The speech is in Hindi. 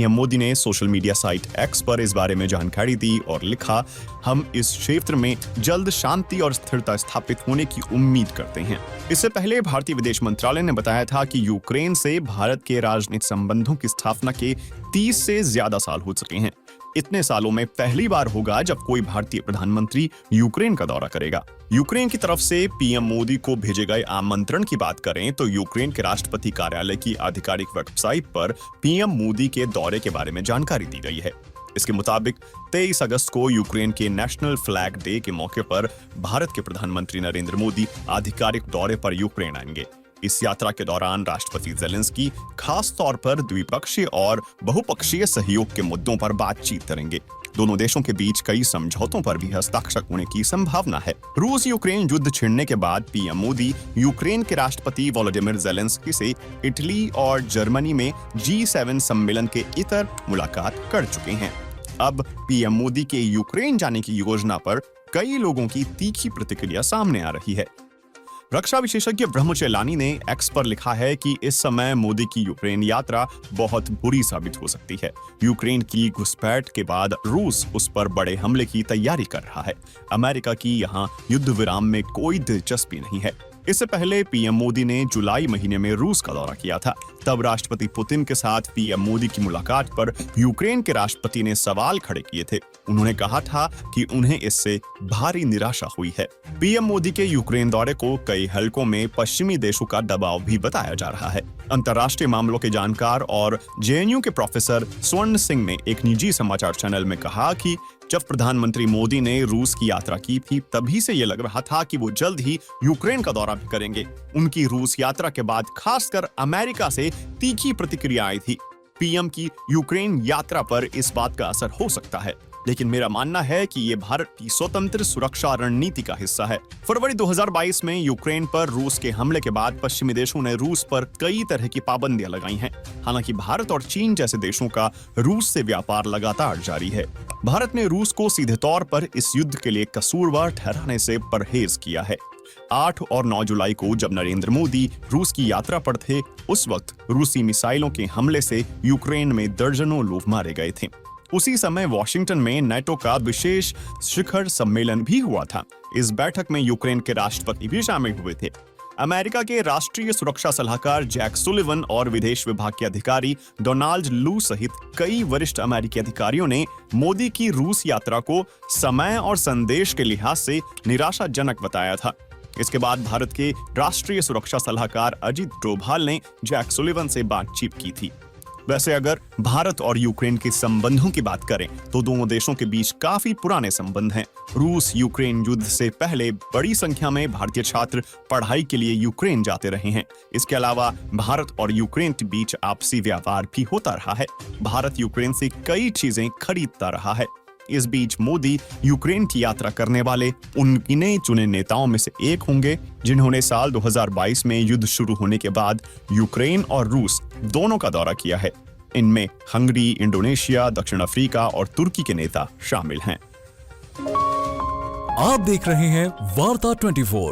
पीएम मोदी ने सोशल मीडिया साइट एक्स पर इस बारे में जानकारी दी और लिखा, हम इस क्षेत्र में जल्द शांति और स्थिरता स्थापित होने की उम्मीद करते हैं। इससे पहले भारतीय विदेश मंत्रालय ने बताया था कि यूक्रेन से भारत के राजनीतिक संबंधों की स्थापना के 30 से ज्यादा साल हो चुके हैं। इतने सालों में पहली बार होगा जब कोई भारतीय प्रधानमंत्री यूक्रेन का दौरा करेगा। यूक्रेन की तरफ से पीएम मोदी को भेजे गए आमंत्रण की बात करें तो यूक्रेन के राष्ट्रपति कार्यालय की आधिकारिक वेबसाइट पर पीएम मोदी के दौरे के बारे में जानकारी दी गई है। इसके मुताबिक 23 अगस्त को यूक्रेन के नेशनल फ्लैग डे के मौके पर भारत के प्रधानमंत्री नरेंद्र मोदी आधिकारिक दौरे पर यूक्रेन आएंगे। इस यात्रा के दौरान राष्ट्रपति ज़ेलेंस्की खास तौर पर द्विपक्षीय और बहुपक्षीय सहयोग के मुद्दों पर बातचीत करेंगे। दोनों देशों के बीच कई समझौतों पर भी हस्ताक्षर होने की संभावना है। रूस यूक्रेन युद्ध छिड़ने के बाद पीएम मोदी यूक्रेन के राष्ट्रपति वोलोडिमिर ज़ेलेंस्की से इटली और जर्मनी में G7 सम्मेलन के इतर मुलाकात कर चुके हैं। अब पीएम मोदी के यूक्रेन जाने की योजना पर कई लोगों की तीखी प्रतिक्रिया सामने आ रही है। रक्षा विशेषज्ञ ब्रह्मचेलानी ने एक्स पर लिखा है कि इस समय मोदी की यूक्रेन यात्रा बहुत बुरी साबित हो सकती है। यूक्रेन की घुसपैठ के बाद रूस उस पर बड़े हमले की तैयारी कर रहा है। अमेरिका की यहां युद्ध विराम में कोई दिलचस्पी नहीं है। इससे पहले पीएम मोदी ने जुलाई महीने में रूस का दौरा किया था। तब राष्ट्रपति पुतिन के साथ पीएम मोदी की मुलाकात पर यूक्रेन के राष्ट्रपति ने सवाल खड़े किए थे। उन्होंने कहा था कि उन्हें इससे भारी निराशा हुई है। पीएम मोदी के यूक्रेन दौरे को कई हलकों में पश्चिमी देशों का दबाव भी बताया जा रहा है। अंतर्राष्ट्रीय मामलों के जानकार और जेएनयू के प्रोफेसर स्वर्ण सिंह ने एक निजी समाचार चैनल में कहा कि जब प्रधानमंत्री मोदी ने रूस की यात्रा की थी तभी से यह लग रहा था कि वो जल्द ही यूक्रेन का दौरा भी करेंगे। उनकी रूस यात्रा के बाद खासकर अमेरिका से तीखी प्रतिक्रिया आई थी। पीएम की यूक्रेन यात्रा पर इस बात का असर हो सकता है, लेकिन मेरा मानना है कि ये भारत की स्वतंत्र सुरक्षा रणनीति का हिस्सा है। फरवरी 2022 में यूक्रेन पर रूस के हमले के बाद पश्चिमी देशों ने रूस पर कई तरह की पाबंदियां लगाई हैं। हालांकि भारत और चीन जैसे देशों का रूस से व्यापार लगातार जारी है। भारत ने रूस को सीधे तौर पर इस युद्ध के लिए कसूरवार ठहराने से परहेज किया है। 8 और 9 जुलाई को जब नरेंद्र मोदी रूस की यात्रा पर थे, उस वक्त रूसी मिसाइलों के हमले से यूक्रेन में दर्जनों लोग मारे गए थे। उसी समय वॉशिंगटन में नाटो का विशेष शिखर सम्मेलन भी हुआ था। इस बैठक में यूक्रेन के राष्ट्रपति भी शामिल हुए थे। अमेरिका के राष्ट्रीय सुरक्षा सलाहकार जैक सुलिवन और विदेश विभाग के अधिकारी डोनाल्ड लू सहित कई वरिष्ठ अमेरिकी अधिकारियों ने मोदी की रूस यात्रा को समय और संदेश के लिहाज से निराशाजनक बताया था। इसके बाद भारत के राष्ट्रीय सुरक्षा सलाहकार अजीत डोभाल ने जैक सुलिवन से बातचीत की थी। वैसे अगर भारत और यूक्रेन के संबंधों की बात करें तो दोनों देशों के बीच काफी पुराने संबंध हैं। रूस यूक्रेन युद्ध से पहले बड़ी संख्या में भारतीय छात्र पढ़ाई के लिए यूक्रेन जाते रहे हैं। इसके अलावा भारत और यूक्रेन के बीच आपसी व्यापार भी होता रहा है। भारत यूक्रेन से कई चीजें खरीदता रहा है। इस बीच मोदी यूक्रेन की यात्रा करने वाले उन गिने चुने नेताओं में से एक होंगे जिन्होंने साल 2022 में युद्ध शुरू होने के बाद यूक्रेन और रूस दोनों का दौरा किया है। इनमें हंगरी, इंडोनेशिया, दक्षिण अफ्रीका और तुर्की के नेता शामिल हैं। आप देख रहे हैं वार्ता 24।